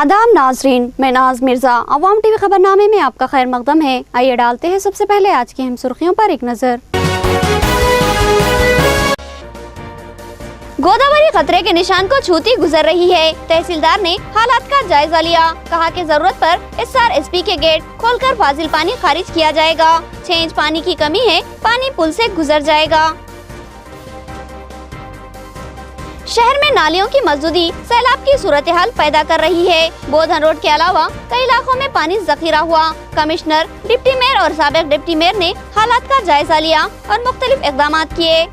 आदाब नाजरीन, मैं नाज मिर्ज़ा अवाम टीवी खबरनामे में आपका खैर मकदम है। आइए डालते हैं सबसे पहले आज की अहम सुर्खियों पर एक नज़र। गोदावरी खतरे के निशान को छूती गुजर रही है। तहसीलदार ने हालात का जायजा लिया, कहा कि जरूरत पर SRSP के गेट खोलकर फाजिल पानी खारिज किया जाएगा। 6 इंच पानी की कमी है, पानी पुल से गुजर जाएगा। शहर में नालियों की मौजूदगी सैलाब की सूरत हाल पैदा कर रही है। बोधन रोड के अलावा कई इलाकों में पानी जखीरा हुआ। कमिश्नर, डिप्टी मेयर और साबिक डिप्टी मेयर ने हालात का जायजा लिया और मुख्तलिफ इक़दाम किए।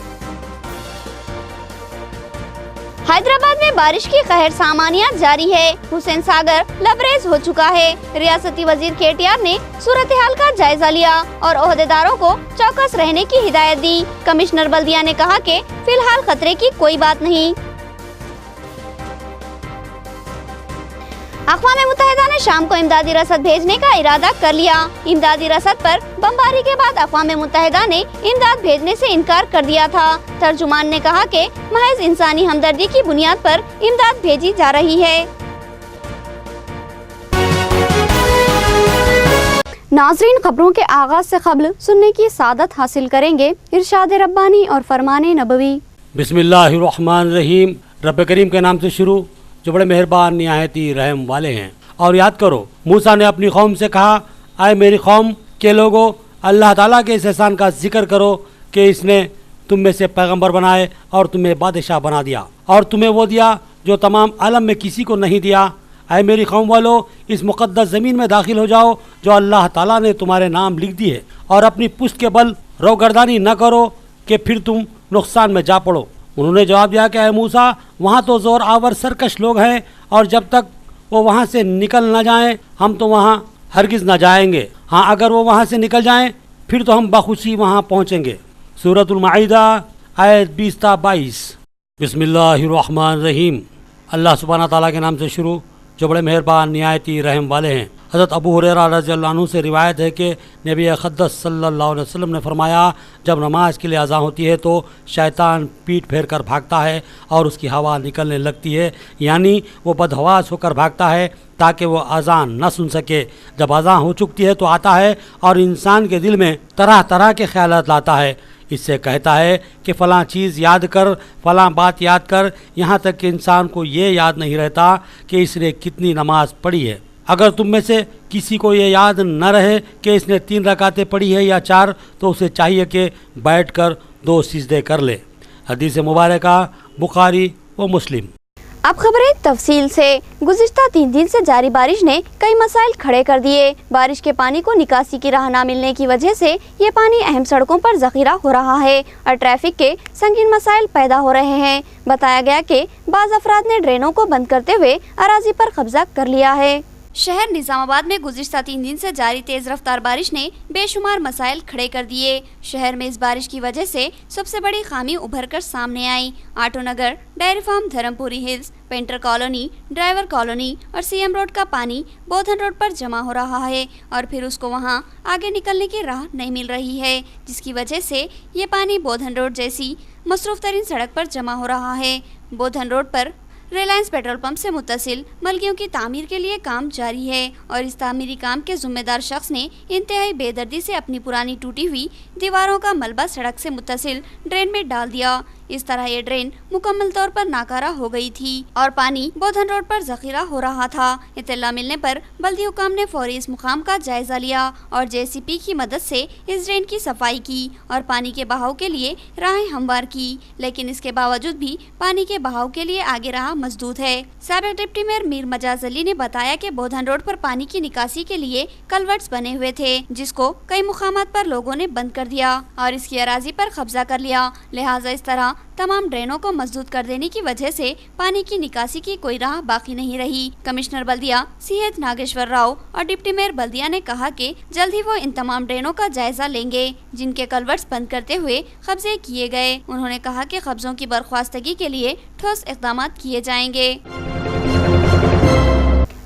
हैदराबाद में बारिश की कहर सामानियत जारी है। हुसैन सागर लबरेज हो चुका है। रियासती वजीर KTR ने सूरत हाल का जायजा लिया और ओहदेदारों को चौकस रहने की हिदायत दी। कमिश्नर बल्दिया ने कहा कि फिलहाल खतरे की कोई बात नहीं। अक़वाम मुत्तहिदा ने शाम को इमदादी रसद भेजने का इरादा कर लिया। इमदादी रसद पर बमबारी के बाद अक़वाम मुत्तहिदा ने इमदाद भेजने से इनकार कर दिया था। तर्जुमान ने कहा कि महज इंसानी हमदर्दी की बुनियाद पर इमदाद भेजी जा रही है। नाज़रीन, खबरों के आगाज से क़ब्ल सुनने की सादत हासिल करेंगे इरशाद रब्बानी और फरमाने नबवी। बिस्मिल्लाहिर्रहमानिर्रहीम। रब करीम के नाम से शुरू जो बड़े मेहरबान निहायती रहम वाले हैं। और याद करो, मूसा ने अपनी कौम से कहा, आए मेरी कौम के लोगों, अल्लाह ताला के इस एहसान का जिक्र करो कि इसने तुम में से पैगंबर बनाए और तुम्हें बादशाह बना दिया और तुम्हें वो दिया जो तमाम आलम में किसी को नहीं दिया। आए मेरी कौम वालों, इस मुक़द्दस ज़मीन में दाखिल हो जाओ जो अल्लाह ताला ने तुम्हारे नाम लिख दी है और अपनी पुश्त के बल रोगर्दानी न करो कि फिर तुम नुकसान में जा पड़ो। उन्होंने जवाब दिया कि ऐ मूसा, वहाँ तो ज़ोर आवर सरकश लोग हैं और जब तक वो वहाँ से निकल न जाएं हम तो वहाँ हरगिज़ न जाएंगे। हाँ, अगर वो वहाँ से निकल जाएं फिर तो हम बखुशी वहाँ पहुँचेंगे। सूरतुल माइदा आयत 20-22। बिस्मिल्लाहिर्रहमानिर्रहीम। अल्लाह सुब्हाना ताला के नाम से शुरू जो बड़े मेहरबान निहायती रहम वाले हैं। हज़रत अबू हुरैरा रज़ियल्लाहु अन्हु से रिवायत है कि नबी अक़दस सल्लल्लाहु अलैहि वसल्लम ने फरमाया, जब नमाज के लिए अज़ान होती है तो शैतान पीठ फेर कर भागता है और उसकी हवा निकलने लगती है, यानी वो बदहवास होकर भागता है ताकि वो अज़ान न सुन सके। जब अज़ान हो चुकती है तो आता है और इंसान के दिल में तरह तरह के ख्यालात लाता है। इससे कहता है कि फ़लाँ चीज़ याद कर, फ़लाँ बात याद कर, यहाँ तक कि इंसान को ये याद नहीं रहता कि इसने कितनी नमाज पढ़ी है। अगर तुम में से किसी को ये याद न रहे कि इसने 3 रकातें पढ़ी है या 4, तो उसे चाहिए कि बैठकर 2 सिजदे कर ले। हदीस मुबारका बुखारी व मुस्लिम। अब खबरें तफसील से। गुज़िश्ता 3 दिन से जारी बारिश ने कई मसाइल खड़े कर दिए। बारिश के पानी को निकासी की राह न मिलने की वजह से ये पानी अहम सड़कों पर ज़ख़ीरा हो रहा है और ट्रैफिक के संगीन मसाइल पैदा हो रहे हैं। बताया गया कि बाज़ अफराद ने ड्रेनों को बंद करते हुए अराज़ी पर कब्जा कर लिया है। शहर निज़ामाबाद में गुज़िश्ता 3 दिन से जारी तेज़ रफ्तार बारिश ने बेशुमार मसाइल खड़े कर दिए। शहर में इस बारिश की वजह से सबसे बड़ी खामी उभर कर सामने आई। Auto Nagar, dairy farm, Dharmapuri hills, painter colony, driver colony और CM रोड का पानी बोधन रोड पर जमा हो रहा है और फिर उसको वहां आगे निकलने की राह नहीं मिल रही है, जिसकी वजह से ये पानी बोधन रोड जैसी मसरूफ़ तरीन सड़क पर जमा हो रहा है। बोधन रोड पर रिलायंस पेट्रोल पंप से मुत्तसिल मलगियों की तामीर के लिए काम जारी है और इस तामीरी काम के जिम्मेदार शख्स ने इंतहाई बेदर्दी से अपनी पुरानी टूटी हुई दीवारों का मलबा सड़क से मुत्तसिल ड्रेन में डाल दिया। इस तरह ये ड्रेन मुकम्मल तौर पर नाकारा हो गई थी और पानी बोधन रोड पर ज़ख़ीरा हो रहा था। इत्तला मिलने पर बल्दी हुकाम ने फौरी इस मुकाम का जायजा लिया और JCP की मदद से इस ड्रेन की सफाई की और पानी के बहाव के लिए राहें हमवार की, लेकिन इसके बावजूद भी पानी के बहाव के लिए आगे राह मसदूद है। साबिक डिप्टी मेयर मीर मजाज अली ने बताया कि बोधन रोड पर पानी की निकासी के लिए कलवर्ट्स बने हुए थे, जिसको कई मुकामात पर लोगों ने बंद कर दिया और इसकी अराजी पर कब्जा कर लिया। लिहाजा इस तरह तमाम ड्रेनों को मजबूत कर देने की वजह से पानी की निकासी की कोई राह बाकी नहीं रही। कमिश्नर बल्दिया CH नागेश्वर राव और डिप्टी मेयर बल्दिया ने कहा कि जल्द ही वो इन तमाम ड्रेनों का जायजा लेंगे जिनके कलवर्ट्स बंद करते हुए कब्जे किए गए। उन्होंने कहा कि कब्जों की बर्खास्तगी के लिए ठोस इक़दाम किए जाएंगे।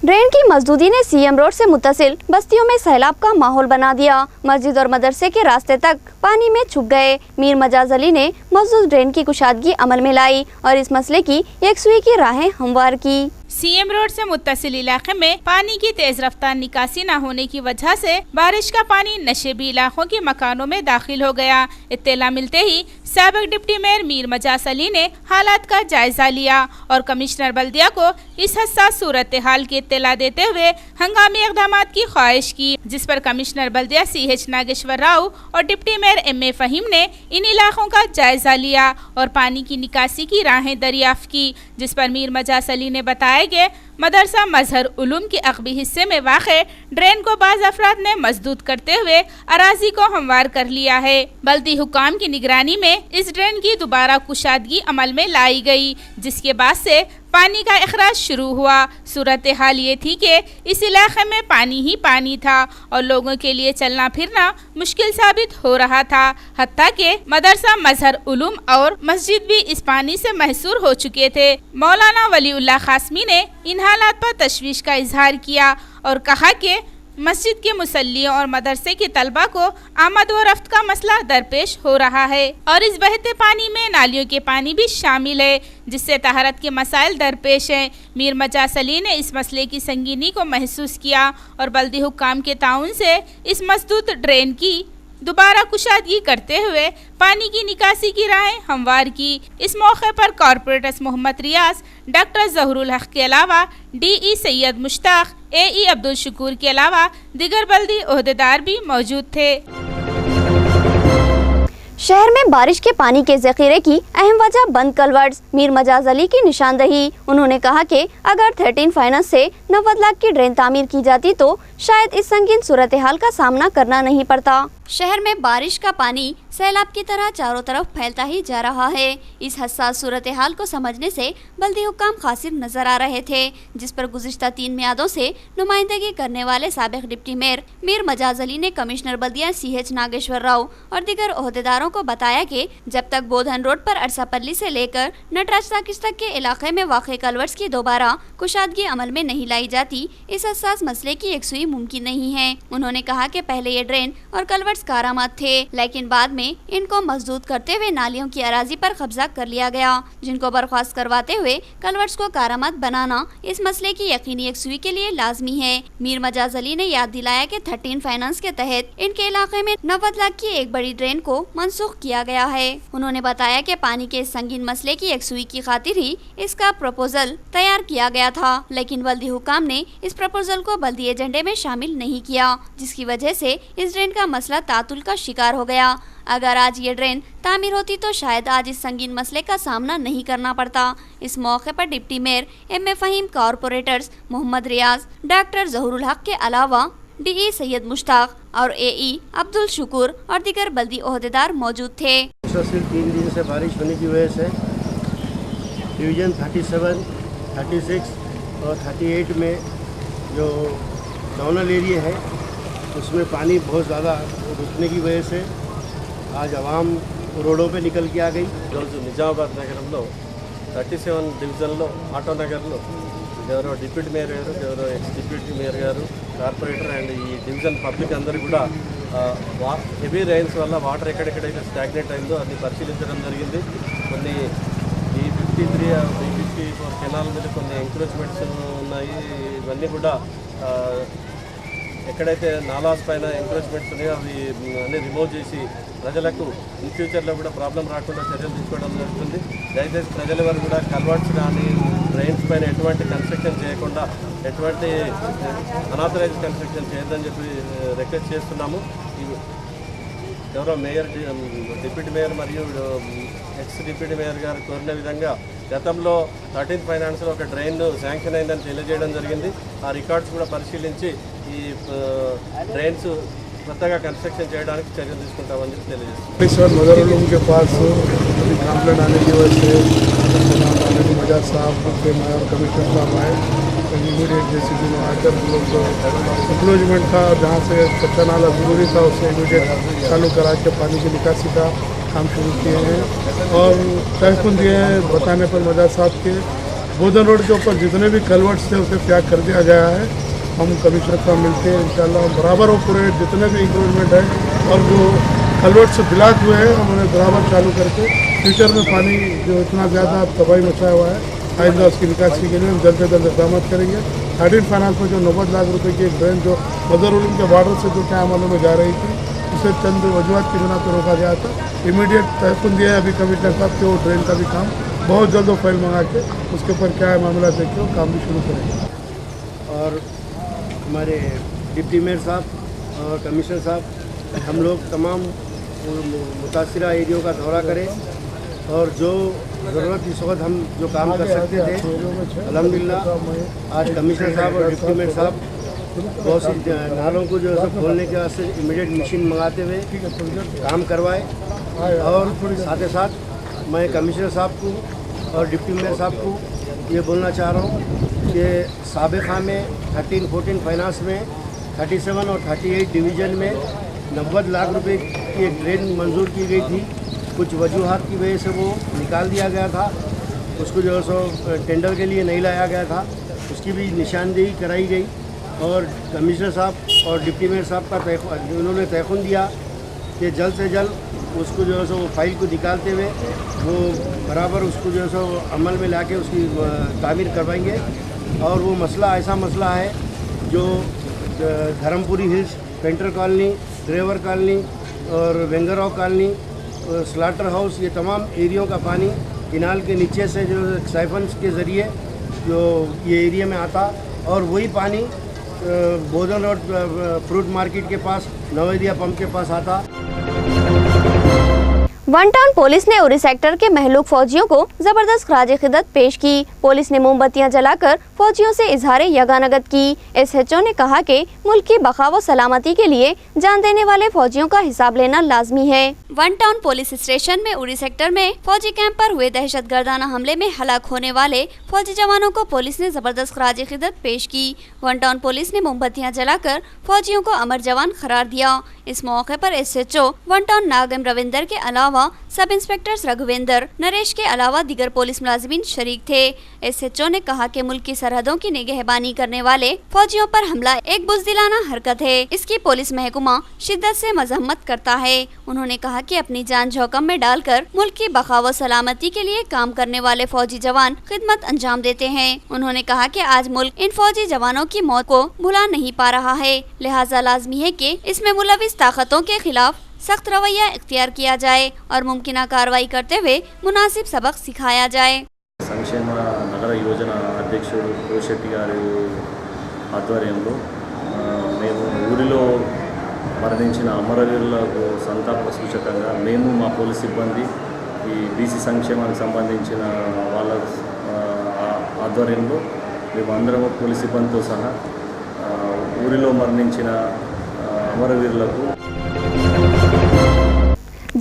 ड्रेन की मजदूदी ने CM रोड से मुत्तसिल बस्तियों में सैलाब का माहौल बना दिया। मस्जिद और मदरसे के रास्ते तक पानी में छुप गए। मीर मजाज अली ने मजदूर ड्रेन की कुशादगी अमल में लाई और इस मसले की यकसुई की राहें हमवार की। सीएम रोड से मुत्तसिल इलाके में पानी की तेज रफ्तार निकासी न होने की वजह से बारिश का पानी नशेबी इलाकों के मकानों में दाखिल हो गया। इत्तला मिलते ही साबिक डिप्टी मेयर मीर मजाज अली ने हालात का जायजा लिया और कमिश्नर बल्दिया को इस हसास सूरत हाल की इत्तला देते हुए हंगामी इक़दाम की ख्वाहिश की, जिस पर कमिश्नर बल्दिया CH नागेश्वर राव और डिप्टी मेयर MA फ़हीम ने इन इलाकों का जायजा लिया और पानी की निकासी की राहें दरियाफ्त की, जिस पर मीर मजाज अली ने बताया कि मदरसा मजहर उलूम के अक़बी हिस्से में वाक़े ड्रेन को बाज़ अफराद ने मजदूद करते हुए अराजी को हमवार कर लिया है। बल्दी हुकाम की निगरानी में इस ड्रेन की दोबारा कुशादगी अमल में लाई गई, जिसके बाद से पानी का अखराज शुरू हुआ। सूरत हाल ये थी कि इस इलाके में पानी ही पानी था और लोगों के लिए चलना फिरना मुश्किल साबित हो रहा था। हत्ता के मदरसा मजहर उलूम और मस्जिद भी इस पानी से महसूर हो चुके थे। मौलाना वलीउल्लाह कासमी ने इन हालात पर तशवीश का इजहार किया और कहा कि मस्जिद के मुसल्लियों और मदरसे के तलबा को आमद व रफ्त का मसला दरपेश हो रहा है और इस बहते पानी में नालियों के पानी भी शामिल है, जिससे तहारत के मसाइल दरपेश हैं। मीर मजाज अली ने इस मसले की संगीनी को महसूस किया और बल्दी हुक्काम के ताउन से इस मसदूद ड्रेन की दोबारा कुशादगी करते हुए पानी की निकासी की राहें हमवार की। इस मौके पर कॉरपोरेटर्स मोहम्मद रियाज, डॉक्टर ज़हरुल हक के अलावा DE सैयद मुश्ताक, AE अब्दुल शुकूर के अलावा दिगर बल्दी ओहदेदार भी मौजूद थे। शहर में बारिश के पानी के ज़ख़ीरे की अहम वजह बंद कलवर्ट्स, मीर मजाज अली की निशानदही। उन्होंने कहा कि अगर 13 फाइनेंस से 90 लाख की ड्रेन तामीर की जाती तो शायद इस संगीन सूरत हाल का सामना करना नहीं पड़ता। शहर में बारिश का पानी सैलाब की तरह चारों तरफ फैलता ही जा रहा है। इस हसास सूरत हाल को समझने से बल्दी हुक्काम खासिर नजर आ रहे थे, जिस पर गुज़िश्ता 3 मियादों से नुमाइंदगी करने वाले साबिक डिप्टी मेयर मीर मजाज अली ने कमिश्नर बल्दिया CH नागेश्वर राव और दीगर ओहदेदारों को बताया कि जब तक बोधन रोड पर अरसापल्ली से लेकर नटराज टाकिज तक के इलाके में वाक़े कलवर्ट्स की दोबारा कुशादगी अमल में नहीं लाई जाती, इस हसास मसले की यकसुई मुमकिन नहीं है। उन्होंने कहा कि पहले ये ड्रेन और कलवर्ट्स कारामद थे, लेकिन बाद में इनको मजदूद करते हुए नालियों की अराजी पर कब्जा कर लिया गया, जिनको बर्खास्त करवाते हुए कलवर्ट्स को कारामद बनाना इस मसले की यकीनी यकसुई के लिए लाजमी है। मीर मजाज अली ने याद दिलाया कि 13 फाइनेंस के तहत इनके इलाके में 90 लाख की एक बड़ी ड्रेन को मनसूख किया गया है। उन्होंने बताया कि पानी के इस संगीन मसले की यकसुई की खातिर ही इसका प्रपोजल तैयार किया गया था, लेकिन बल्दी हुकाम ने इस प्रपोजल को बल्दी एजेंडे में शामिल नहीं किया, जिसकी वजह से इस ड्रेन का मसला तातुल का शिकार हो गया। अगर आज ये ड्रेन तामीर होती तो शायद आज इस संगीन मसले का सामना नहीं करना पड़ता। इस मौके पर deputy mayor MA Faheem, corporators Mohammed Riyaz, doctor Zahurul Haq के अलावा DE सैयद मुश्ताक और AE अब्दुल शुकूर और दीगर बल्दी ओहदेदार मौजूद थे। मुसलसिल 3 दिन से बारिश होने की वजह से डिवीज़न 37, 36 और 38 में जो डाउनल एरिया है उसमें पानी बहुत ज़्यादा रुकने की वजह से आज आवाम రోడ్డు पे निकल के आ गई। ఈరోజు నిజామాబాద్ నగరంలో 37 డివిజన్లో ఆటో నగర్లో ఎవరో డిప్యూటీ మేయర్ గారు, ఎవరో ఎక్స్ డిప్యూటీ మేయర్ గారు, కార్పొరేటర్ అండ్ ఈ డివిజన్ పబ్లిక్ అందరూ కూడా హెవీ రైన్స్ వల్ల వాటర్ ఎక్కడెక్కడైతే స్టాగ్నేట్ అయిందో అది పరిశీలించడం జరిగింది. కొన్ని ఈ 53 54 కెనాల్ మీద కొన్ని ఎంక్రోచ్మెంట్స్ ఉన్నాయి. ఇవన్నీ కూడా ఎక్కడైతే నాలాస్ పైన ఎంక్రోచ్మెంట్స్ ఉన్నాయో అవి అన్నీ రిమూవ్ చేసి ప్రజలకు ఇన్ ఫ్యూచర్లో కూడా ప్రాబ్లం రాకుండా చర్యలు తీసుకోవడం జరుగుతుంది. దయచేసి ప్రజల వరకు కూడా కల్వర్ట్స్ కానీ డ్రైన్స్ పైన ఎటువంటి కన్స్ట్రక్షన్ చేయకుండా ఎటువంటి అనాథరైజ్ కన్స్ట్రక్షన్ చేయొద్దని చెప్పి రిక్వెస్ట్ చేస్తున్నాము. ఎవరో మేయర్, డిప్యూటీ మేయర్ మరియు ఎక్స్ డిప్యూటీ మేయర్ గారు కోరిన విధంగా గతంలో 13 ఫైనాన్స్లో ఒక డ్రైన్ శాంక్షన్ అయిందని తెలియజేయడం జరిగింది. ఆ రికార్డ్స్ కూడా పరిశీలించి ఈ డ్రైన్స్ కొత్తగా కన్స్ట్రక్షన్ చేయడానికి చర్యలు తీసుకుంటామని చెప్పి తెలియజేస్తాం. मदर उलूम के पास कंप्लेंट आने की वजह से मजाज साहब के और कमिश्नर साहब आए, इमीडिएट जेसीबी में आकर लोग इंक्लोजमेंट था जहाँ से कच्चा नाला ज़रूरी था उससे इमीडिएट चालू करा के पानी की निकासी का काम शुरू किए हैं और टेलीफोन दिए हैं बताने पर मजाज साहब के बोधन रोड के ऊपर जितने भी कलवर्ट्स थे उसे त्याग कर दिया गया है। हम कमिश्नर साहब मिलते हैं इंशाल्लाह बराबर वो पूरे जितने भी इंक्रोचमेंट है और जो कलवर्ट से ब्लॉक हुए हैं हम उन्हें बराबर चालू करके फ्यूचर में पानी जो इतना ज़्यादा तबाही मचाया हुआ है आइंदा उसकी निकासी के लिए हम जल्द से जल्द इकदाम करेंगे। 13 फाइनेंस में जो 90 लाख रुपए की एक ड्रेन जो मजहरुल के बॉर्डर से जो क्या मालूम में जा रही थी, उसे चंद वजूहत की बिना पर रोका गया था। इमीडिएट तहकुन दिया है अभी कमिश्नर साहब के वो ड्रेन का भी काम बहुत जल्द वो फाइल मंगा के उसके ऊपर क्या है मामला देख के वो काम भी शुरू करेंगे। और हमारे डिप्टी मेयर साहब और कमिश्नर साहब हम लोग तमाम मुतासिरा एरियो का दौरा करें और जो ज़रूरत इस वक्त हम जो काम कर सकते थे अल्हम्दुलिल्लाह आज कमिश्नर साहब और डिप्टी मेयर साहब बहुत सी नालों को जो है खोलने के वास्ते इमीडिएट मशीन मंगाते हुए काम करवाए। और साथ ही साथ मैं कमिश्नर साहब को और डिप्टी मेयर साहब को ये बोलना चाह रहा हूँ कि साबिक़ा में 13-14 फाइनेंस में 37 और 38 डिवीज़न में 90 लाख रुपए की एक ड्रेन मंजूर की गई थी। कुछ वजूहात की वजह से वो निकाल दिया गया था, उसको जो है सो टेंडर के लिए नहीं लाया गया था, उसकी भी निशानदेही कराई गई। और कमिश्नर साहब और डिप्टी मेयर साहब का उन्होंने तयखुन दिया कि जल्द से जल्द उसको जो है सो फाइल को निकालते हुए वो बराबर उसको जो है सो अमल में लाके उसकी तामीर करवाएंगे। और वो मसला ऐसा मसला है जो Dharmapuri hills, painter colony, driver colony और वेंगराव कॉलोनी, स्लाटर हाउस, ये तमाम एरियो का पानी किनाल के नीचे से जो साइफन्स के ज़रिए जो ये एरिया में आता और वही पानी बोधन रोड फ्रूट मार्केट के पास नवेदिया पंप के पास आता। वन टाउन पुलिस ने उरी सेक्टर के महलूक फौजियों को जबरदस्त खराज खिदमत पेश की। पुलिस ने मोमबत्तियां जलाकर फौजियों से इजहार यगानगत की। एसएचओ ने कहा कि मुल्क की बका व सलामती के लिए जान देने वाले फौजियों का हिसाब लेना लाजमी है। वन टाउन पुलिस स्टेशन में उरी सेक्टर में फौजी कैंप पर हुए दहशतगर्दाना हमले में हलाक होने वाले फौजी जवानों को पुलिस ने जबरदस्त खराज खिदमत पेश की। वन टाउन पुलिस ने मोमबत्तियां जलाकर फौजियों को अमर जवान करार दिया। इस मौके पर एसएचओ वन टाउन नागम रविंदर के अलावा सब इंस्पेक्टर्स रघुवेंद्र, नरेश के अलावा दीगर पुलिस मुलाजिमीन शरीक थे। एसएचओ ने कहा कि मुल्क की सरहदों की निगहबानी करने वाले फौजियों पर हमला एक बुज़दिलाना हरकत है, इसकी पुलिस महकमा शिद्दत से मजम्मत करता है। उन्होंने कहा कि अपनी जान जोखिम में डालकर मुल्क की बका व सलामती के लिए काम करने वाले फौजी जवान खिदमत अंजाम देते हैं। उन्होंने कहा कि आज मुल्क इन फौजी जवानों की मौत को भुला नहीं पा रहा है, लिहाजा लाजमी है कि इसमें मुलविस ताकतों के खिलाफ सख्त रवैया इख्तियार किया जाए और मुमकिन कार्रवाई करते हुए मुनासिब सबक सिखाया जाए। సంక్షేమ నగర యోజన అధ్యక్షుడు కోశెట్టి గారి ఆధ్వర్యంలో మేము ఊరిలో మరణించిన అమరవీరులకు సంతాప సూచకంగా మేము మా పోలీస్ సిబ్బంది ఈ బీసీ సంక్షేమానికి సంబంధించిన వాళ్ళ ఆధ్వర్యంలో మేము అందరం పోలీస్ సిబ్బందితో సహా ఊరిలో మరణించిన అమరవీరులకు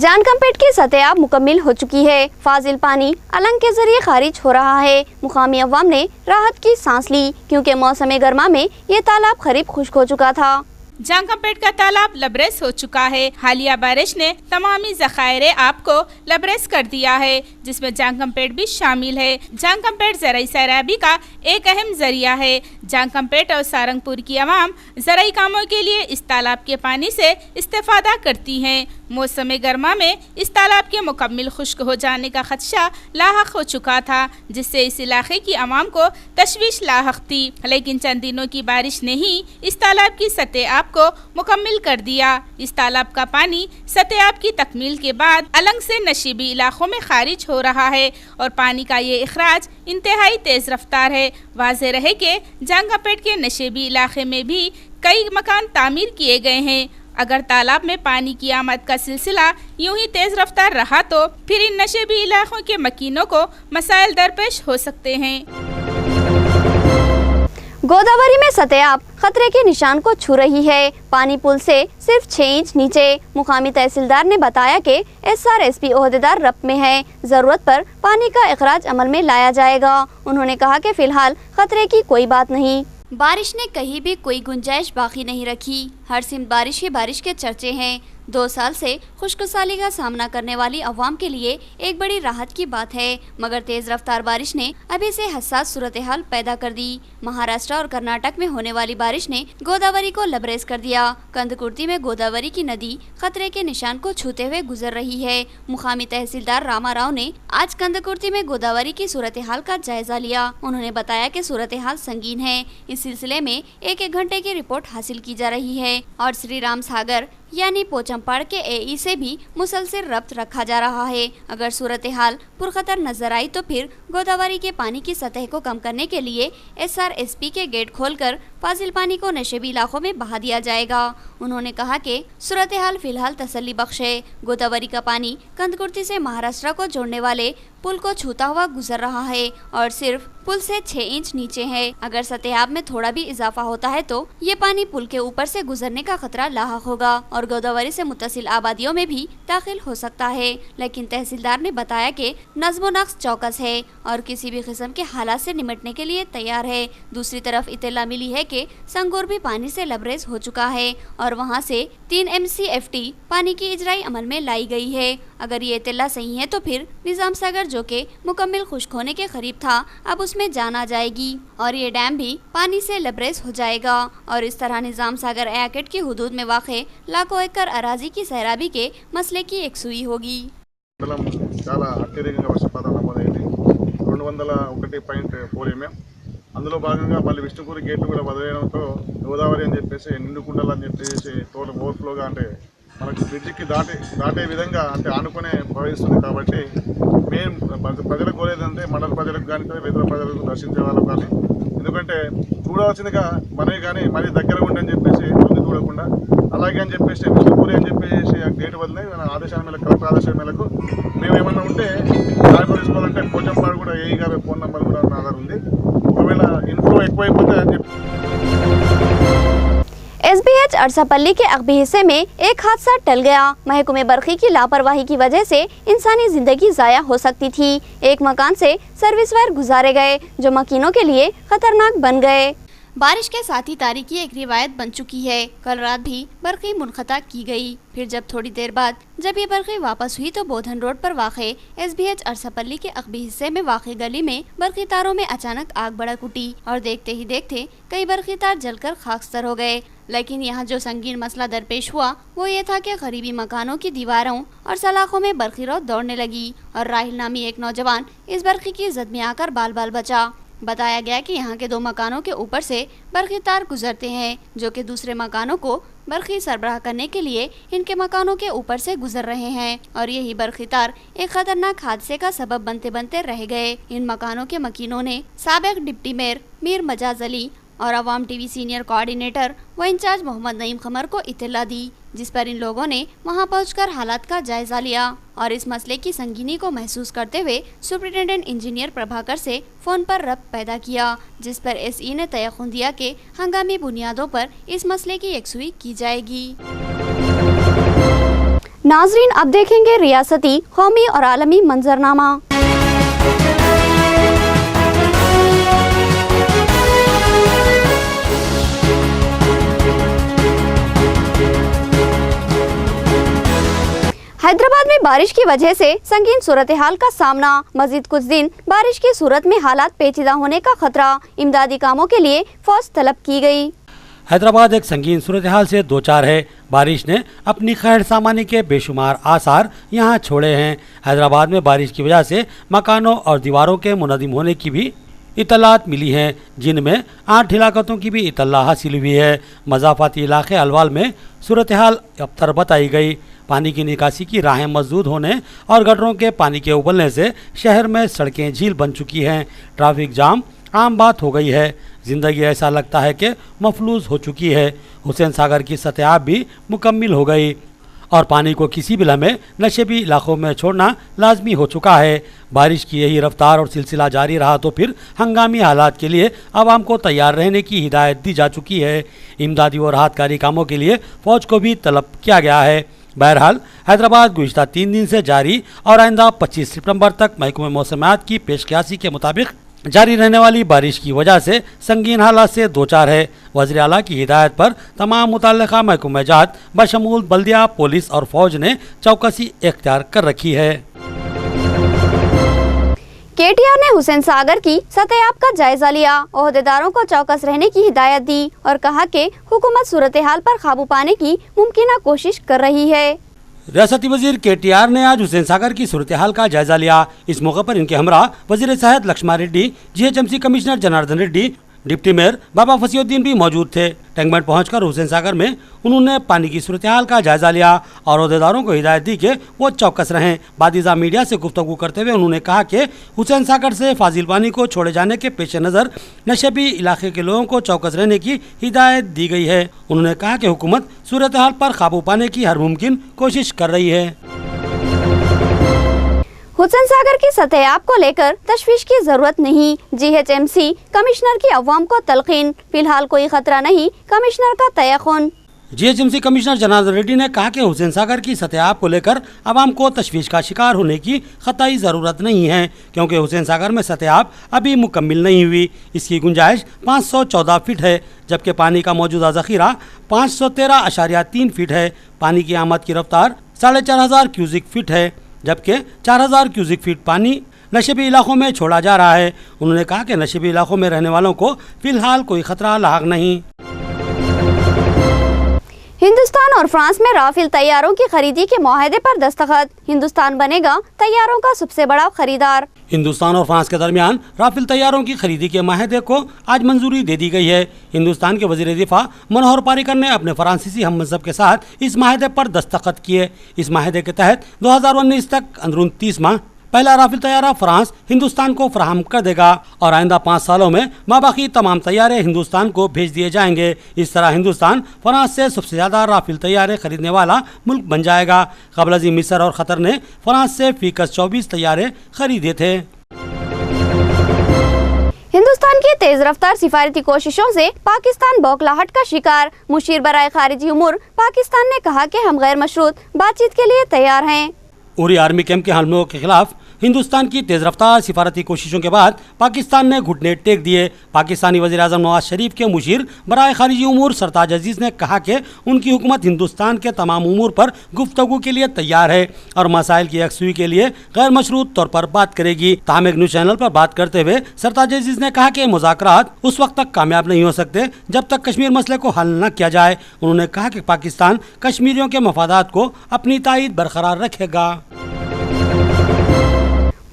जानकमपेट की सतह मुकम्मल हो चुकी है। फाजिल पानी अलंग के जरिए खारिज हो रहा है। मुकामी अवाम ने राहत की सांस ली क्योंकि मौसम गर्मा में ये तालाब करीब खुश्क हो चुका था। जांगकमपेट का तालाब लबरेज हो चुका है। हालिया बारिश ने तमामी ज़खायरे आब को लबरेज कर दिया है, जिसमें जांगकमपेट भी शामिल है। जांगकमपेट ज़राई सैराबी का एक अहम जरिया है। जांगकमपेट और सारंगपुर की आवाम ज़राई कामों के लिए इस तालाब के पानी से इस्तेफादा करती हैं। मौसम गर्मा में इस तालाब के मुकम्मल खुश्क हो जाने का खदशा लाहक हो चुका था, जिससे इस इलाके की आवाम को तशवीश लाहक थी। लेकिन चंद दिनों की बारिश ने ही इस तालाब की सतह को मुकम्मल कर दिया। इस तालाब का पानी सतह की तकमील के बाद अलंग से नशीबी इलाकों में खारिज हो रहा है और पानी का ये इखराज इंतहाई तेज़ रफ्तार है। वाज़ेह रहे कि जांगकमपेट के नशीबी इलाके में भी कई मकान तामीर किए गए हैं। अगर तालाब में पानी की आमद का सिलसिला यूं ही तेज़ रफ्तार रहा तो फिर इन नशीबी इलाकों के मकीनों को मसाइल दरपेश हो सकते हैं। गोदावरी में सतह खतरे के निशान को छू रही है। पानी पुल से सिर्फ 6 इंच नीचे। मुकामी तहसीलदार ने बताया कि SRSP ओहदेदार रब्त में है, जरूरत पर पानी का इखराज अमल में लाया जाएगा। उन्होंने कहा कि फिलहाल खतरे की कोई बात नहीं। बारिश ने कहीं भी कोई गुंजाइश बाकी नहीं रखी। हर सिमत बारिश ही बारिश के चर्चे हैं। 2 साल से खुश्कसाली का सामना करने वाली अवाम के लिए एक बड़ी राहत की बात है, मगर तेज रफ्तार बारिश ने अभी से हसास सूरत हाल पैदा कर दी। महाराष्ट्र और कर्नाटक में होने वाली बारिश ने गोदावरी को लबरेज कर दिया। कंदकुर्ती में गोदावरी की नदी खतरे के निशान को छूते हुए गुजर रही है। मुकामी तहसीलदार रामा राव ने आज कंदकुर्ती में गोदावरी की सूरत हाल का जायजा लिया। उन्होंने बताया कि सूरत हाल संगीन है। इस सिलसिले में एक घंटे की रिपोर्ट हासिल की जा रही है और श्री राम सागर यानी पोचमपाड़ के एई से भी मुसलसल रब्त रखा जा रहा है। अगर सूरत हाल पुरखतर नजर आई तो फिर गोदावरी के पानी की सतह को कम करने के लिए SRSP के गेट खोलकर फाजिल पानी को नशेबी इलाकों में बहा दिया जाएगा। उन्होंने कहा कि सूरत हाल फिलहाल तसल्ली बख्श है। गोदावरी का पानी कंदकुर्ती से महाराष्ट्र को जोड़ने वाले पुल को छूता हुआ गुजर रहा है और सिर्फ पुल से 6 इंच नीचे है। अगर सतह में थोड़ा भी इजाफा होता है तो ये पानी पुल के ऊपर से गुजरने का खतरा लाहक होगा और गोदावरी से मुत्तसिल आबादियों में भी दाखिल हो सकता है। लेकिन तहसीलदार ने बताया कि नज़्म नक्श चौकस है और किसी भी किस्म के हालात से निपटने के लिए तैयार है। दूसरी तरफ इत्तला मिली है कि संगूर भी पानी से लबरेज हो चुका है और वहाँ से 3 MCFT पानी की इजराई अमल में लाई गई है। अगर ये इत्तला सही है तो फिर निजाम सागर जो कि मुकम्मल खुश्क होने के करीब था अब उसमें जान आ जाएगी और ये डैम भी पानी से लबरेज हो जाएगा और इस तरह निजाम सागर एकेट की हुदूद में वाक़े लाखों एकड़ अराजी की सैराबी के मसले की एकसुई होगी। చాలా అత్యధికంగా వర్షపాతం నమోదైంది 201.4 mm. అందులో భాగంగా మళ్ళీ విష్ణుపూరి గేట్లు కూడా వదిలేయడంతో గోదావరి అని చెప్పేసి నిండుకుండలు అని చెప్పేసి టోటల్ ఓవర్ఫ్లోగా అంటే మనకు బ్రిడ్జికి దాటే విధంగా అంటే ఆనుకునే ప్రవహిస్తుంది కాబట్టి మేము ప్రజలకు కోరేదంటే మండల ప్రజలకు కానీ ఇతర ప్రజలకు దర్శించే వాళ్ళకు కానీ ఎందుకంటే చూడవలసిందిగా మనమే కానీ మరీ దగ్గర ఉండి అని చెప్పేసి ముందు చూడకుండా అలాగే అని చెప్పేసి విష్ణుపూరి అని చెప్పేసి ఆ గేట్ వదిలే ఆదేశాల మేరకు కలెక్టర్ ఆదేశాల మేరకు మేము ఏమన్నా ఉంటే జాగ్రత్త తీసుకోవాలంటే పోచంపాడు కూడా ఏఈ గారి ఫోన్ నెంబర్ కూడా నా దగ్గర ఉంది ఒకవేళ ఇన్ఫ్లో ఎక్కువైపోతే అని చెప్పి SBH अरसापल्ली के अगबी हिस्से में एक हादसा टल गया। महकमे बरखी की लापरवाही की वजह से इंसानी जिंदगी ज़ाया हो सकती थी। एक मकान से सर्विस वायर गुजारे गए जो मकीनों के लिए खतरनाक बन गए। बारिश के साथ ही तारीखी एक रिवायत बन चुकी है। कल रात भी बरखी मुनक़ता की गई। फिर जब थोड़ी देर बाद जब ये बरखी वापस हुई तो बोधन रोड पर वाक़े SBH अरसापल्ली के अगबी हिस्से में वाक़े गली में बरखी तारों में अचानक आग भड़क उठी और देखते ही देखते कई बरखी तार जलकर खाकस्तर हो गए। लेकिन यहाँ जो संगीन मसला दरपेश हुआ वो ये था कि करीबी मकानों की दीवारों और सलाखों में बरखी रौद दौड़ने लगी और राहिल नामी एक नौजवान इस बरखी की जद में आकर बाल बाल बचा। बताया गया कि यहाँ के 2 मकानों के ऊपर से बरखी तार गुजरते हैं जो कि दूसरे मकानों को बरखी सरबराह करने के लिए इनके मकानों के ऊपर से गुजर रहे हैं और यही बरखी तार एक खतरनाक हादसे का सबब बनते बनते रह गए। इन मकानों के मकीनों ने साबिक डिप्टी मेयर मीर मजाज अली और अवाम टीवी सीनियर कोऑर्डिनेटर व इंचार्ज मोहम्मद नईम खमर को इत्तला दी, जिस पर इन लोगों ने वहां पहुंचकर हालात का जायजा लिया और इस मसले की संगीनी को महसूस करते हुए सुपरिटेंडेंट इंजीनियर प्रभाकर से फ़ोन पर रब्त पैदा किया, जिस पर SE ने तयक़ुन दिया कि हंगामी बुनियादों पर इस मसले की यकसुई की जाएगी। नाजरीन, अब देखेंगे रियासती, कौमी और आलमी मंजरनामा। हैदराबाद में बारिश की वजह से संगीन सूरत हाल का सामना। मजीद कुछ दिन बारिश की सूरत में हालात पेचीदा होने का खतरा। इमदादी कामों के लिए फौज तलब की गई। हैदराबाद एक संगीन सूरत हाल से दो चार है। बारिश ने अपनी खैर सामानी के बेशुमार आसार यहाँ छोड़े हैं। हैदराबाद में बारिश की वजह से मकानों और दीवारों के मुनज़्ज़म होने की भी इतलात मिली हैं, जिनमें 8 हिलाकतों की भी इतला हासिल हुई है। मज़ाफ़ाती इलाके अलवाल में सूरत हाल अबतर बताई गई। पानी की निकासी की राहें मजदूद होने और गटरों के पानी के उबलने से शहर में सड़कें झील बन चुकी हैं। ट्रैफिक जाम आम बात हो गई है। ज़िंदगी ऐसा लगता है कि मफलूज हो चुकी है। हुसैन सागर की सतह भी मुकम्मल हो गई और पानी को किसी भी लम्हे नशेबी इलाकों में छोड़ना लाजमी हो चुका है। बारिश की यही रफ्तार और सिलसिला जारी रहा तो फिर हंगामी हालात के लिए आवाम को तैयार रहने की हिदायत दी जा चुकी है। इमदादी और राहतकारी कामों के लिए फ़ौज को भी तलब किया गया है। बहरहाल हैदराबाद गुज़िश्ता 3 दिन से जारी और आइंदा 25 सितंबर तक महकमे मौसमियात की पेशकयासी के मुताबिक जारी रहने वाली बारिश की वजह से संगीन हालात से दो चार है। वज़ीर आला की हिदायत पर तमाम मुतल्लिका महकमा जात बशमूल बल्दिया, पुलिस और फौज ने चौकसी इख्तियार कर रखी है। केटीआर ने हुसैन सागर की सतह का जायजा लिया, ओहदेदारों को चौकस रहने की हिदायत दी और कहा कि हुकूमत सूरत हाल पर काबू पाने की मुमकिन कोशिश कर रही है। रियासती वजीर केटीआर ने आज हुसैन सागर की सूरत हाल का जायजा लिया। इस मौके पर इनके हमरा वजीर सेहत Laxman Reddy, GHMC commissioner Janardhan Reddy, deputy mayor Baba Fasiuddin भी मौजूद थे। टैंकबंड पहुंचकर हुसैन सागर में उन्होंने पानी की सूरत हाल का जायजा लिया और अहदेदारों को हिदायत दी कि वो चौकस रहें। बादिजा मीडिया से गुफ्तगू करते हुए उन्होंने कहा कि हुसैन सागर से फाजिल पानी को छोड़े जाने के पेश नज़र नशेबी इलाके के लोगों को चौकस रहने की हिदायत दी गई है। उन्होंने कहा कि हुकूमत सूरत हाल पर काबू पाने की हर मुमकिन कोशिश कर रही है। हुसैन सागर की सतह आब को लेकर तशवीश की जरूरत नहीं, जीएचएमसी कमिश्नर की अवाम को तलकीन, फिलहाल कोई खतरा नहीं, कमिश्नर का तयक़ुन। जीएचएमसी कमिश्नर जनार्दन रेड्डी ने कहा कि हुसैन सागर की सतह आब को लेकर आवाम को तशवीश का शिकार होने की ख़तई ज़रूरत नहीं है, क्योंकि हुसैन सागर में सतह आब अभी मुकम्मिल नहीं हुई। इसकी गुंजाइश 514 फीट है, जबकि पानी का मौजूदा ज़ख़ीरा 513.3 फीट है। पानी की आमद की रफ्तार 4500 क्यूसिक फीट है, जबकि 4000 क्यूसिक फीट पानी नशेबी इलाकों में छोड़ा जा रहा है। उन्होंने कहा कि नशेबी इलाकों में रहने वालों को फिलहाल कोई खतरा लाहक नहीं। हिंदुस्तान और फ्रांस में राफेल तैयारों की खरीदी के मुआहदे पर दस्तखत, हिंदुस्तान बनेगा तैयारों का सबसे बड़ा खरीदार। हिंदुस्तान और फ्रांस के दरमियान राफेल तैयारों की खरीदी के माहदे को आज मंजूरी दे दी गई है। हिंदुस्तान के वजीर दिफा मनोहर पारिकर ने अपने फ्रांसीसी हम मनसब के साथ इस माहदे पर दस्तखत किए। इस माहदे के तहत 2019 तक अंदरून 30 माह पहला राफेल तैयारा फ्रांस हिंदुस्तान को फराहम कर देगा और आइंदा 5 सालों में माबाकी तमाम तैयारे हिंदुस्तान को भेज दिए जाएंगे। इस तरह हिंदुस्तान फ्रांस से सबसे ज़्यादा राफेल तैयारे खरीदने वाला मुल्क बन जाएगा। क़ब्ल अज़ीं मिस्र और क़तर ने फ्रांस से फ़ीकस 24 तैयारे खरीदे थे। हिंदुस्तान की तेज रफ्तार सिफारती कोशिशों से पाकिस्तान बौखलाहट का शिकार, मुशीर बराए खारिजी उमूर पाकिस्तान ने कहा कि हम गैर मशरूत बातचीत के लिए तैयार हैं। उरी आर्मी कैंप के हमलों के खिलाफ हिंदुस्तान की तेज रफ्तार सिफारती कोशिशों के बाद पाकिस्तान ने घुटने टेक दिए। पाकिस्तानी वज़ीर आज़म नवाज शरीफ के मुशीर बराए खारिजी उमूर सरताज अजीज़ ने कहा कि उनकी हुकूमत हिंदुस्तान के तमाम उमूर पर गुफ्तगू के लिए तैयार है और मसाइल की यकसुई के लिए गैर मशरूत तौर पर बात करेगी। ताहम एक न्यूज़ चैनल पर बात करते हुए सरताज अजीज़ ने कहा कि मुज़ाकरात उस वक्त तक कामयाब नहीं हो सकते जब तक कश्मीर मसले को हल न किया जाए। उन्होंने कहा कि पाकिस्तान कश्मीरियों के मफादात को अपनी ताईद बरकरार रखेगा।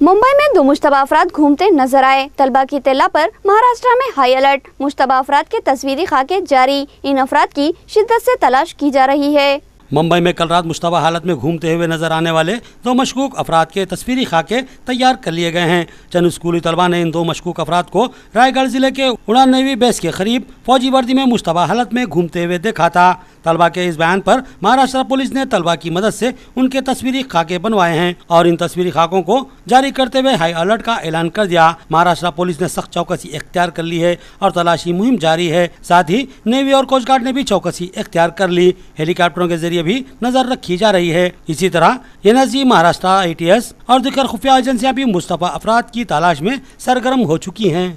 मुंबई में 2 मुश्तबा अफराद घूमते नजर आए। तलबा की इत्तला पर महाराष्ट्र में हाई अलर्ट, मुश्तबा अफराद के तस्वीरी खाके जारी, इन अफराद की शिद्दत से तलाश की जा रही है। मुंबई में कल रात मुश्तबा हालत में घूमते हुए नजर आने वाले 2 मशकूक अफराद के तस्वीरी खाके तैयार कर लिए गए हैं। चंद स्कूली तलबा ने इन 2 मशकूक अफराद को रायगढ़ जिले के उड़ान नेवी बेस के करीब फौजी वर्दी में मुश्तबा हालत में घूमते हुए देखा था। तलबा के इस बयान पर महाराष्ट्र पुलिस ने तलबा की मदद से उनके तस्वीरी खाके बनवाए हैं और इन तस्वीरी खाकों को जारी करते हुए हाई अलर्ट का ऐलान कर दिया। महाराष्ट्र पुलिस ने सख्त चौकसी इख्तियार कर ली है और तलाशी मुहिम जारी है। साथ ही नेवी और कोस्ट गार्ड ने भी चौकसी इख्तियार कर ली। हेलीकॉप्टरों के जरिए भी नजर रखी जा रही है। इसी तरह एनएसजी, महाराष्ट्र ATS और दिगर खुफिया एजेंसियां भी मुस्तफा अफराद की तलाश में सरगर्म हो चुकी हैं।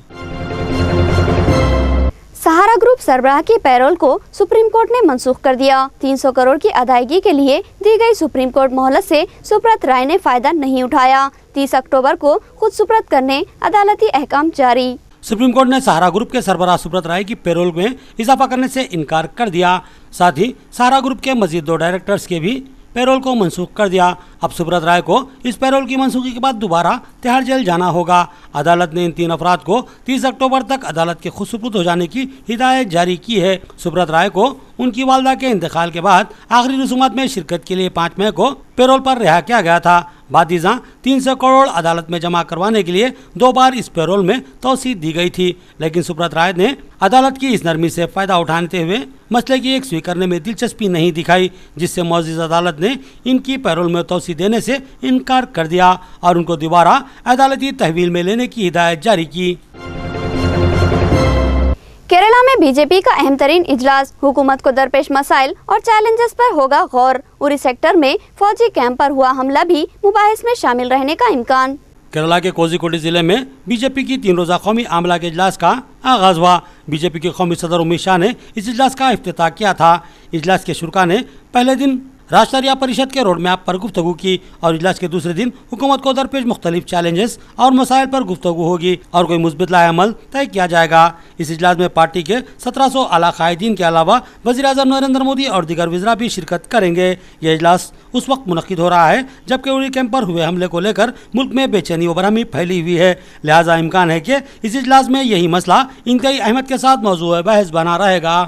सहारा ग्रुप सरबराह की पैरोल को सुप्रीम कोर्ट ने मंसूख कर दिया। 300 करोड़ की अदायगी के लिए दी गई सुप्रीम कोर्ट मोहलत से सुब्रत राय ने फायदा नहीं उठाया। 30 अक्टूबर को खुद सुब्रत करने अदालती अहकाम जारी। सुप्रीम कोर्ट ने सहारा ग्रुप के सरबराह सुब्रत राय की पैरोल में इजाफा करने से इनकार कर दिया। साथ ही सहारा ग्रुप के मजीद 2 डायरेक्टर्स के भी पैरोल को मंसूख कर दिया। अब सुब्रत राय को इस पैरोल की मंसूखी के बाद दोबारा तिहाड़ जेल जाना होगा। अदालत ने इन 3 अफराद को 30 अक्टूबर तक अदालत के खुदसुपुर्द हो जाने की हिदायत जारी की है। सुब्रत राय को उनकी वालदा के इंतकाल के बाद आखिरी रसूमात में शिरकत के लिए 5 मई को पैरोल पर रिहा किया गया था। बादीजा 300 करोड़ अदालत में जमा करवाने के लिए 2 बार इस पैरोल में तौसीह दी गई थी, लेकिन सुब्रत राय ने अदालत की इस नरमी से फ़ायदा उठाते हुए मसले की यकसुई करने में दिलचस्पी नहीं दिखाई, जिससे मौजूदा अदालत ने इनकी पैरोल में तौसीह देने से इनकार कर दिया और उनको दोबारा अदालती तहवील में लेने की हिदायत जारी की। केरला में बीजेपी का अहम तरीन इजलास, हुकूमत को दरपेश मसाइल और चैलेंजेस पर होगा गौर। उरी सेक्टर में फौजी कैंप पर हुआ हमला भी मुबाहिस में शामिल रहने का इम्कान। केरला के कोझिकोड जिले में बीजेपी की 3 रोज़ा कौमी आमला के इजलास का आगाज हुआ। बीजेपी के कौमी सदर अमित शाह ने इस इजलास का इफ्तिताह किया था। इजलास के शुरा ने पहले दिन राष्ट्रीय परिषद के रोड मैप पर गुफ्तगू की और इजलास के दूसरे दिन हुकूमत को दरपेश मुख्तलिफ चैलेंजेस और मसाइल पर गुफ्तगू होगी और कोई मुस्बित लाएअमल तय किया जाएगा। इस इजलास में पार्टी के 1700 आला कायदीन के अलावा वज़ीर-ए-आज़म नरेंद्र मोदी और दीगर वज़रा भी शिरकत करेंगे। यह इजलास उस वक्त मुनक्किद हो रहा है जबकि उरी कैंप पर हुए हमले को लेकर मुल्क में बेचैनी और बरहमी फैली हुई है। लिहाजा इम्कान है कि इस इजलास में यही मसला इंतहाई अहमियत के साथ मौजूद बहस बना रहेगा।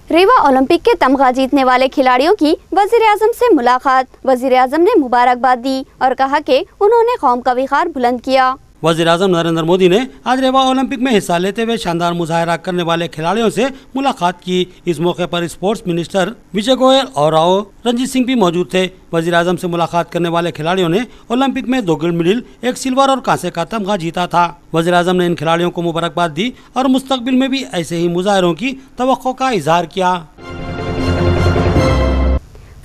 रीवा ओलंपिक के तमगा जीतने वाले खिलाड़ियों की वज़ीर-ए-आज़म से मुलाकात। वज़ीर-ए-आज़म ने मुबारकबाद दी और कहा कि उन्होंने कौम का विखार बुलंद किया। वज़ीर-ए-आज़म नरेंद्र मोदी ने आज रीवा ओलंपिक में हिस्सा लेते हुए शानदार मुजाहरा करने वाले खिलाड़ियों से मुलाकात की। इस मौके पर स्पोर्ट्स मिनिस्टर विजय गोयल और राव रंजीत सिंह भी मौजूद थे। वज़ीर-ए-आज़म से मुलाकात करने वाले खिलाड़ियों ने ओलंपिक में 2 गोल्ड मेडल, 1 सिल्वर और कांसे का तमगा जीता था। वज़ीर-ए-आज़म ने इन खिलाड़ियों को मुबारकबाद दी और मुस्तकबिल में भी ऐसे ही मुजाहरों की तवक्को का इजहार किया।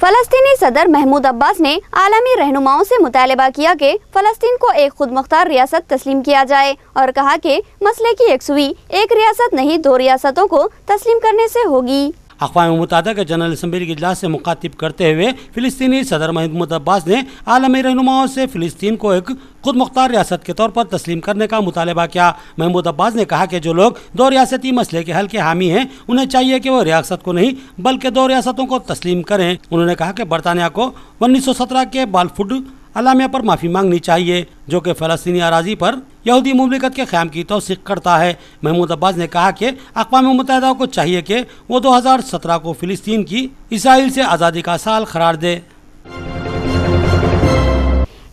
फलस्तीनी सदर महमूद अब्बास ने आलमी रहनुमाओं से मुतालबा किया कि फ़लस्तीन को एक खुद मुख्तार रियासत तस्लीम किया जाए और कहा कि मसले की यकसुई एक रियासत नहीं 2 रियासतों को तस्लीम करने से होगी। अक़वाम मुत्तहिदा के जनरल असम्बली के इजलास से मुखातिब करते हुए फ़िलिस्तीनी सदर महमूद अब्बास ने आलमी रहनुमाओं से फ़िलिस्तीन को एक खुद मुख्तार रियासत के तौर पर तस्लीम करने का मुतालबा किया। महमूद अब्बास ने कहा कि जो लोग 2 रियासती मसले के हल के हामी हैं उन्हें चाहिए कि वो रियासत को नहीं बल्कि 2 रियासतों को तस्लीम करें। उन्होंने कहा कि बरतानिया को 1917 के बालफुड अलामिया पर माफ़ी मांगनी चाहिए जो कि फ़लस्तीनी अराज़ी पर यहूदी मुमलिकत के क़याम की तौसीक़ करता है। महमूद अब्बास ने कहा कि अक़वाम मुत्तहिदा को चाहिए कि वो 2017 को फ़िलिस्तीन की इसराइल से आज़ादी का साल करार दे।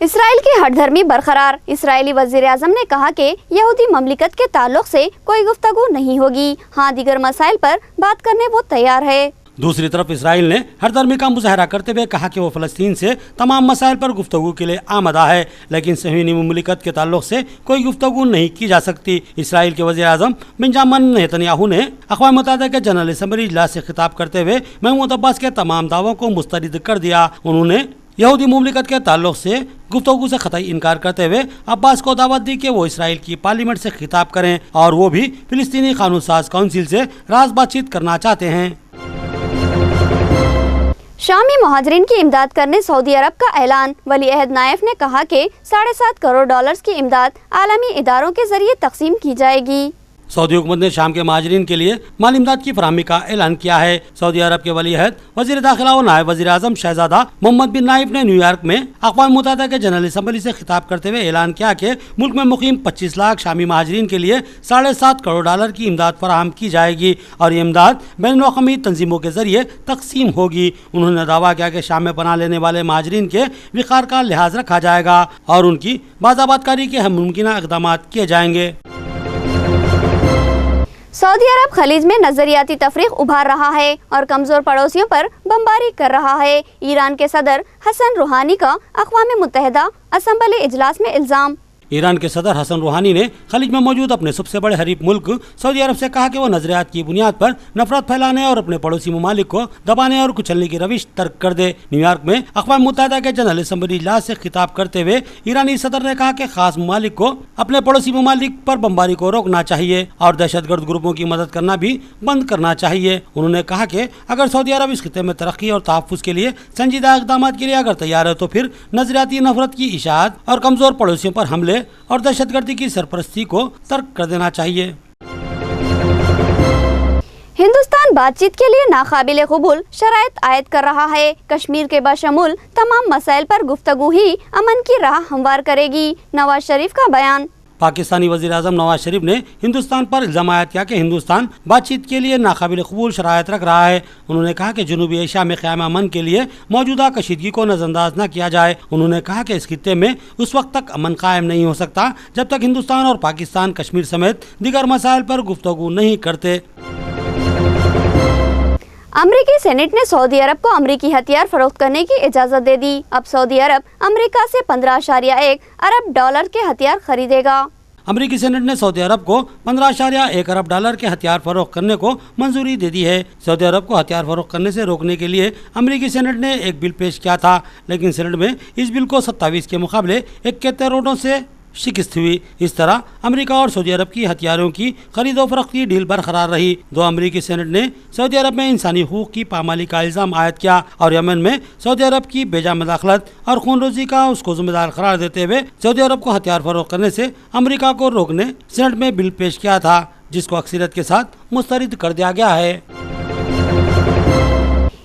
इसराइल की हठधर्मी बरकरार। इसराइली वज़ीर-ए-आज़म ने कहा कि यहूदी ममलिकत के ताल्लुक़ से कोई गुफ्तगू नहीं होगी। हाँ, दीगर मसाइल पर बात करने वो तैयार है। दूसरी तरफ इसराइल ने हठधर्मी का मुजाहरा करते हुए कहा कि वो फ़लस्तीन से तमाम मसाइल पर गुफ्तगू के लिए आमदा है, लेकिन सहयूनी मुमलिकत के ताल्लुक़ से कोई गुफ्तगू नहीं की जा सकती। इसराइल के वज़ीर-ए-आज़म बेंजामिन नेतन्याहू ने अक़वाम मुत्तहिदा के जनरल असम्बली इजलास से खिताब करते हुए महमूद अब्बास के तमाम दावों को मुस्तरद कर दिया। उन्होंने यहूदी मुमलिकत के ताल्लुक़ से गुफ्तगू से क़तई इनकार करते हुए अब्बास को दावत दी कि वो इसराइल की पार्लियामेंट से खिताब करें और वो भी फ़िलिस्तीनी कानून साज काउंसिल से राज बातचीत करना चाहते हैं। शामी मुहाजिरीन की इमदाद करने सऊदी अरब का ऐलान। वली अहद नायफ ने कहा कि $7.5 करोड़ की इमदाद आलमी इदारों के जरिए तकसीम की जाएगी। सऊदी हुकूमत ने शाम के महाजरीन के लिए माली इमदाद की फराहमी का ऐलान किया है। सऊदी अरब के वली अहद वज़ीर दाखिला और नायब वज़ीर-ए-आज़म शहजादा मोहम्मद बिन नाइफ ने न्यूयॉर्क में अक़वाम मुत्तहिदा के जनरल असम्बली से खिताब करते हुए ऐलान किया कि मुल्क में मुकीम 25 लाख शामी महाजरीन के लिए $7.5 करोड़ की इमदाद फराहम की जाएगी और ये इमदाद बैनुल-अक़वामी तंजीमों के जरिए तकसीम होगी। उन्होंने दावा किया कि शाम में पनाह लेने वाले महाजरीन के विक़ार का लिहाज रखा जाएगा और उनकी बाज़ाबातकारी के हम मुमकिन इक़दाम किए जाएंगे। सऊदी अरब खलीज में नजरियाती तफरीक उभार रहा है और कमजोर पड़ोसियों पर बमबारी कर रहा है। ईरान के सदर हसन रूहानी का अक़वाम मुत्तहिदा असम्बली इजलास में इल्ज़ाम। ईरान के सदर हसन रूहानी ने खलीज में मौजूद अपने सबसे बड़े हरीफ मुल्क सऊदी अरब से कहा कि वो नजरियात की बुनियाद पर नफरत फैलाने और अपने पड़ोसी ममालिक को दबाने और कुचलने की रविश तर्क कर दे। न्यूयॉर्क में अक़वाम मुत्तहिदा के जनरल असम्बली इजलास से खिताब करते हुए ईरानी सदर ने कहा कि खास ममालिक को अपने पड़ोसी ममालिक पर बमबारी को रोकना चाहिए और दहशतगर्द ग्रुपों की मदद करना भी बंद करना चाहिए। उन्होंने कहा कि अगर सऊदी अरब इस खिते में तरक्की और तहफ़्फ़ुज़ के लिए संजीदा इक़दाम के लिए अगर तैयार है तो फिर नजरियाती नफरत की इशाअत और कमज़ोर पड़ोसियों पर हमले और दहशतगर्दी की सरपरस्ती को तर्क कर देना चाहिए। हिंदुस्तान बातचीत के लिए नाकाबिले कबूल शराइत आयद कर रहा है। कश्मीर के बशमूल तमाम मसाइल पर गुफ्तगू ही अमन की राह हमवार करेगी। नवाज शरीफ का बयान। पाकिस्तानी वज़ीर-ए-आज़म नवाज शरीफ ने हिंदुस्तान पर इल्ज़ाम आयद किया कि हिंदुस्तान बातचीत के लिए नाकाबिल कबूल शराइत रख रहा है। उन्होंने कहा कि जनूबी एशिया में क़याम अमन के लिए मौजूदा कशीदगी को नज़रअंदाज न किया जाए। उन्होंने कहा कि इस खित्ते में उस वक्त तक अमन कायम नहीं हो सकता जब तक हिंदुस्तान और पाकिस्तान कश्मीर समेत दीगर मसाइल पर गुफ्तगू नहीं करते। अमरीकी सेनेट ने सऊदी अरब को अमरीकी हथियार फरोख्त करने की इजाज़त दे दी। अब सऊदी अरब अमरीका से $15.1 अरब के हथियार खरीदेगा। अमरीकी सेनेट ने सऊदी अरब को 15.1 अरब डॉलर के हथियार फरोख्त करने को मंजूरी दे दी है। सऊदी अरब को हथियार फरोख्त करने से रोकने के लिए अमरीकी सेनेट ने एक बिल पेश किया था, लेकिन सेनेट में इस बिल को 27 के मुकाबले 71 वोटों से शिकस्त हुई। इस तरह अमेरिका और सऊदी अरब की हथियारों की खरीदो फरोख्त की डील बरकरार रही। दो अमेरिकी सेनेट ने सऊदी अरब में इंसानी हुकूक की पामाली का इल्ज़ाम आयद किया और यमन में सऊदी अरब की बेजा मदाखलत और खूनरेज़ी का उसको जिम्मेदार करार देते हुए सऊदी अरब को हथियार फरोख्त करने से अमेरिका को रोकने सेनेट में बिल पेश किया था, जिसको अक्सरियत के साथ मुस्तरद कर दिया गया है।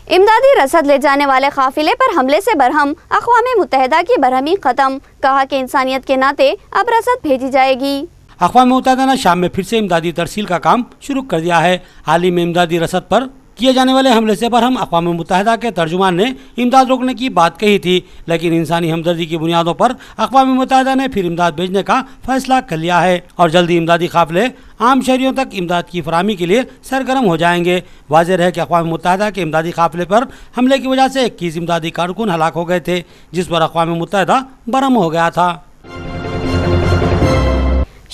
इमदादी रसद ले जाने वाले काफिले पर हमले से बरहम, अक़वाम मुत्तहिदा की बरहमी ख़त्म, कहा कि इंसानियत के नाते अब रसद भेजी जाएगी। अक़वाम मुत्तहिदा ने शाम में फिर से इमदादी तरसील का काम शुरू कर दिया है। हाल ही में इमदादी रसद पर किए जाने वाले हमले से बरहम अक़वाम मुत्तहिदा के तर्जुमान ने इमदाद रोकने की बात कही थी, लेकिन इंसानी हमदर्दी की बुनियादों पर अक़वाम मुत्तहिदा ने फिर इमदाद भेजने का फैसला कर लिया है और जल्दी इमदादी काफ़िले आम शहरियों तक इमदाद की फराहमी के लिए सरगर्म हो जाएंगे। वाज़ेह है कि अक़वाम मुत्तहिदा के इमदादी काफ़िले पर हमले की वजह से 21 इमदादी कारकुन हलाक हो गए थे, जिस पर अक़वाम मुत्तहिदा बरहम हो गया था।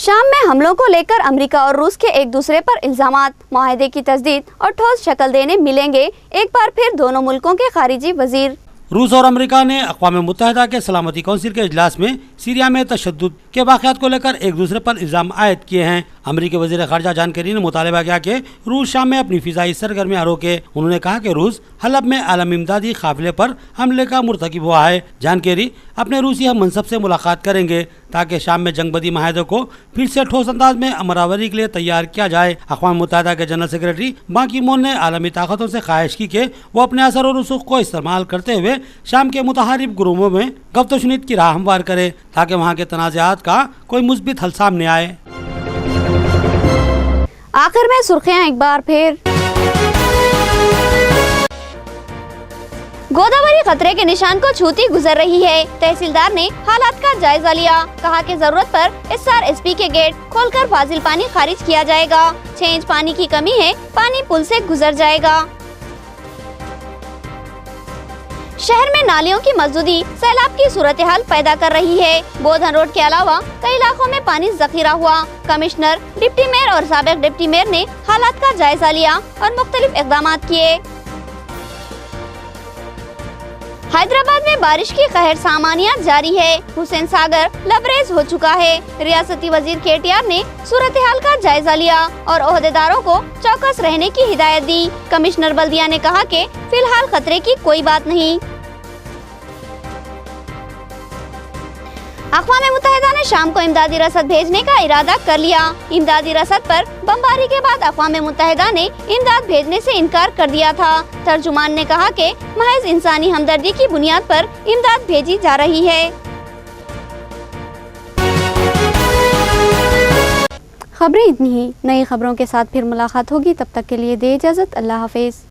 शाम में हमलों को लेकर अमेरिका और रूस के एक दूसरे पर इल्जामात, मुआहदे की तजदीद और ठोस शक्ल देने मिलेंगे एक बार फिर दोनों मुल्कों के खारिजी वजीर। रूस और अमेरिका ने अक़वाम मुत्तहिदा के सलामती कौंसिल के इजलास में सीरिया में तशद्दुद के वाक़यात को लेकर एक दूसरे पर इल्ज़ाम आयद किए हैं। अमेरिकी वज़ीर ख़ारजा जॉन केरी ने मुतालबा किया कि रूस शाम में अपनी फ़िज़ाई सरगर्मियाँ रोके। उन्होंने कहा कि रूस हलब में आलमी इमदादी काफ़िले पर हमले का मुर्तकिब हुआ है। जॉन केरी अपने रूसी हम मनसब से मुलाकात करेंगे ताकि शाम में जंगबदी माहदे को फिर से ठोस अंदाज में अमरावरी के लिए तैयार किया जाए। अक़वाम मुत्तहिदा के जनरल सेक्रेटरी बान की मून ने आलमी ताकतों से ख्वाहिश की कि वो अपने असर और रसूख को इस्तेमाल करते हुए शाम के मुतहारिब ग्रुपों में गफ्त व शुनीद की राह हमवार करे ताकि वहाँ के तनाज़ात का कोई मुस्बित हल सामने आए। आखिर में सुर्खियां एक बार फिर। गोदावरी खतरे के निशान को छूती गुजर रही है। तहसीलदार ने हालात का जायजा लिया, कहा कि जरूरत पर SRSP के गेट खोलकर फाजिल पानी खारिज किया जाएगा। 6 इंच पानी की कमी है, पानी पुल से गुजर जाएगा। शहर में नालियों की मौजूदगी सैलाब की सूरत हाल पैदा कर रही है। बोधन रोड के अलावा कई इलाकों में पानी जखीरा हुआ। कमिश्नर, डिप्टी मेयर और साबिक डिप्टी मेयर ने हालात का जायजा लिया और मुख्तलिफ इक़दाम किए। हैदराबाद में बारिश की कहर सामानिया जारी है। हुसैन सागर लबरेज हो चुका है। रियासती वजीर KTR ने सूरत हाल का जायजा लिया और ओहदेदारों को चौकस रहने की हिदायत दी। कमिश्नर बल्दिया ने कहा कि फिलहाल खतरे की कोई बात नहीं। अक़वाम मुत्तहिदा ने शाम को इमदादी रसद भेजने का इरादा कर लिया। इमदादी रसद पर बमबारी के बाद अक़वाम मुत्तहिदा ने इमदाद भेजने से इनकार कर दिया था। तर्जुमान ने कहा कि महज इंसानी हमदर्दी की बुनियाद पर इमदाद भेजी जा रही है। खबरें इतनी ही। नई खबरों के साथ फिर मुलाकात होगी, तब तक के लिए दे इजाज़त। अल्लाह हाफिज़।